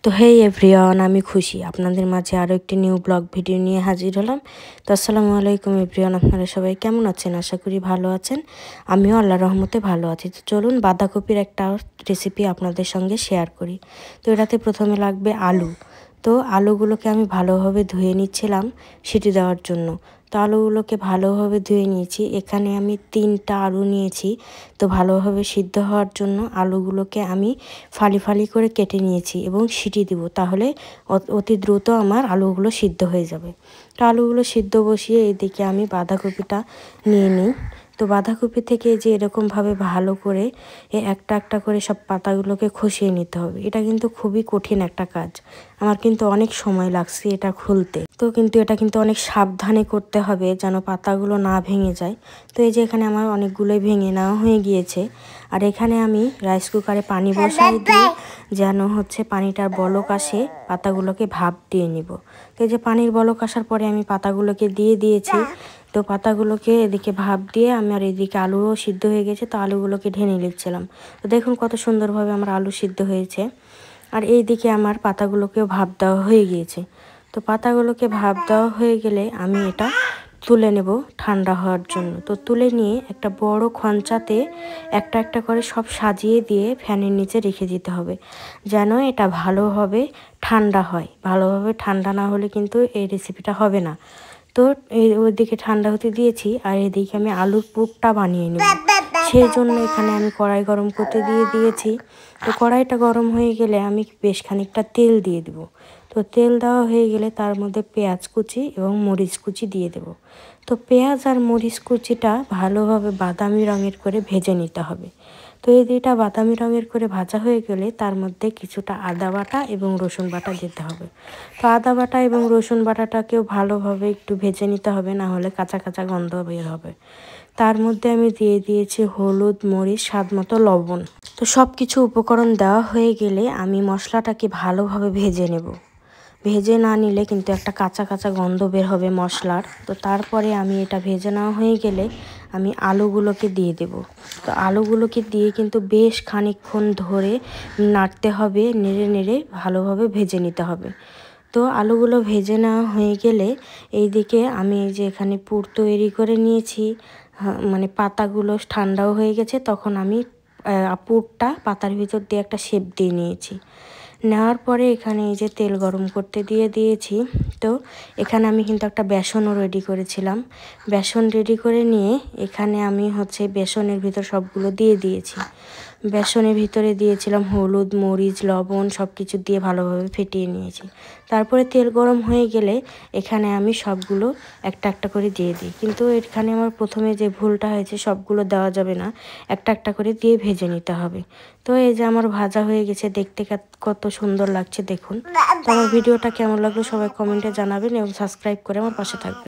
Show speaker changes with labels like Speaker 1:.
Speaker 1: তো হে এভরিওয়ান, আমি খুশি আপনাদের মাঝে আরও একটি নিউ ব্লগ ভিডিও নিয়ে হাজির হলাম। তো আসসালামু আলাইকুম এভরিওয়ান, আপনারা সবাই কেমন আছেন? আশা করি ভালো আছেন। আমিও আল্লাহর রহমতে ভালো আছি। তো চলুন বাঁধাকপির একটা রেসিপি আপনাদের সঙ্গে শেয়ার করি। তো এটাতে প্রথমে লাগবে আলু। তো আলুগুলোকে আমি ভালোভাবে ধুয়ে নিচ্ছিলাম সিটি দেওয়ার জন্য। তো আলুগুলোকে ভালোভাবে ধুয়ে নিয়েছি। এখানে আমি 3টা আলু নিয়েছি। তো ভালোভাবে সিদ্ধ হওয়ার জন্য আলুগুলোকে আমি ফালি ফালি করে কেটে নিয়েছি এবং সিটি দিব, তাহলে অতি দ্রুত আমার আলুগুলো সিদ্ধ হয়ে যাবে। তো আলুগুলো সিদ্ধ বসিয়ে এদিকে আমি বাঁধাকপিটা নিয়ে নিই। তো বাঁধাকপি থেকে যে এরকমভাবে ভালো করে একটা একটা করে সব পাতাগুলোকে খসিয়ে নিতে হবে। এটা কিন্তু খুবই কঠিন একটা কাজ, আমার কিন্তু অনেক সময় লাগছে এটা খুলতে। তো কিন্তু এটা কিন্তু অনেক সাবধানে করতে হবে যেন পাতাগুলো না ভেঙে যায়। তো এই যে এখানে আমার অনেকগুলোই ভেঙে নেওয়া হয়ে গিয়েছে। আর এখানে আমি রাইস কুকারে পানি বসাই দিয়ে যেন পানিটার বলক আসে পাতাগুলোকে ভাপ দিয়ে নিব। তো এই যে পানির বলক আসার পরে আমি পাতাগুলোকে দিয়ে দিয়েছি। তো পাতাগুলোকে এদিকে ভাপ দিয়ে আমি আর এদিকে আলুও সিদ্ধ হয়ে গেছে, তো আলুগুলোকে ঢেলে নিচ্ছিলাম। তো দেখুন কত সুন্দরভাবে আমার আলু সিদ্ধ হয়েছে। আর এইদিকে আমার পাতাগুলোকেও ভাপ দেওয়া হয়ে গিয়েছে। তো পাতাগুলোকে ভাপ দেওয়া হয়ে গেলে আমি এটা তুলে নেব ঠান্ডা হওয়ার জন্য। তো তুলে নিয়ে একটা বড় খঞ্চাতে একটা একটা করে সব সাজিয়ে দিয়ে ফ্যানের নিচে রেখে দিতে হবে, যেন এটা ভালোভাবে ঠান্ডা হয়। ভালোভাবে ঠান্ডা না হলে কিন্তু এই রেসিপিটা হবে না। তো ওইদিকে ঠান্ডা হতে দিয়েছি, আর এদিকে আমি আলুর পুরটা বানিয়ে নেব। সেই জন্য এখানে আমি কড়াই গরম করতে দিয়ে দিয়েছি। তো কড়াইটা গরম হয়ে গেলে আমি বেশ খানিকটা তেল দিয়ে দেব। তো তেল দেওয়া হয়ে গেলে তার মধ্যে পেঁয়াজ কুচি এবং মরিচ কুচি দিয়ে দেব। তো পেঁয়াজ আর মরিচ কুচিটা ভালোভাবে বাদামি রঙের করে ভেজে নিতে হবে। তো এই দুইটা বাদামি রঙের করে ভাজা হয়ে গেলে তার মধ্যে কিছুটা আদা বাটা এবং রসুন বাটা দিতে হবে। তো আদা বাটা এবং রসুন বাটাটাকেও ভালোভাবে একটু ভেজে নিতে হবে, না হলে কাঁচা কাঁচা গন্ধ বের হবে। তার মধ্যে আমি দিয়ে দিয়েছি হলুদ, মরিচ, স্বাদ মতো লবণ। তো সব কিছু উপকরণ দেওয়া হয়ে গেলে আমি মশলাটাকে ভালোভাবে ভেজে নেব। ভেজে না নিলে কিন্তু একটা কাঁচা কাঁচা গন্ধ বের হবে মশলার। তো তারপরে আমি এটা ভেজে নেওয়া হয়ে গেলে আমি আলুগুলোকে দিয়ে দেব। তো আলুগুলোকে দিয়ে কিন্তু বেশ খানিকক্ষণ ধরে নাড়তে হবে, নেড়ে নেড়ে ভালোভাবে ভেজে নিতে হবে। তো আলুগুলো ভেজে নেওয়া হয়ে গেলে এইদিকে আমি এই যে এখানে পুর তৈরি করে নিয়েছি, মানে পাতাগুলো ঠান্ডাও হয়ে গেছে, তখন আমি পুরটা পাতার ভিতর দিয়ে একটা শেপ দিয়ে নিয়েছি। নেওয়ার পরে এখানে এই যে তেল গরম করতে দিয়ে দিয়েছি। তো এখানে আমি কিন্তু একটা বেসনও রেডি করেছিলাম। বেসন রেডি করে নিয়ে এখানে আমি বেসনের ভিতর সবগুলো দিয়ে দিয়েছি। বেসনের ভিতরে দিয়েছিলাম হলুদ, মরিচ, লবণ, সব কিছু দিয়ে ভালোভাবে ফেটিয়ে নিয়েছি। তারপরে তেল গরম হয়ে গেলে এখানে আমি সবগুলো একটা একটা করে দিয়ে দিই। কিন্তু এখানে আমার প্রথমে যে ভুলটা হয়েছে, সবগুলো দেওয়া যাবে না, একটা একটা করে দিয়ে ভেজে নিতে হবে। তো এই যে আমার ভাজা হয়ে গেছে, দেখতে কত সুন্দর লাগছে দেখুন। তো আমার ভিডিওটা কেমন লাগলো সবাই কমেন্টে জানাবেন এবং সাবস্ক্রাইব করে আমার পাশে থাকবেন।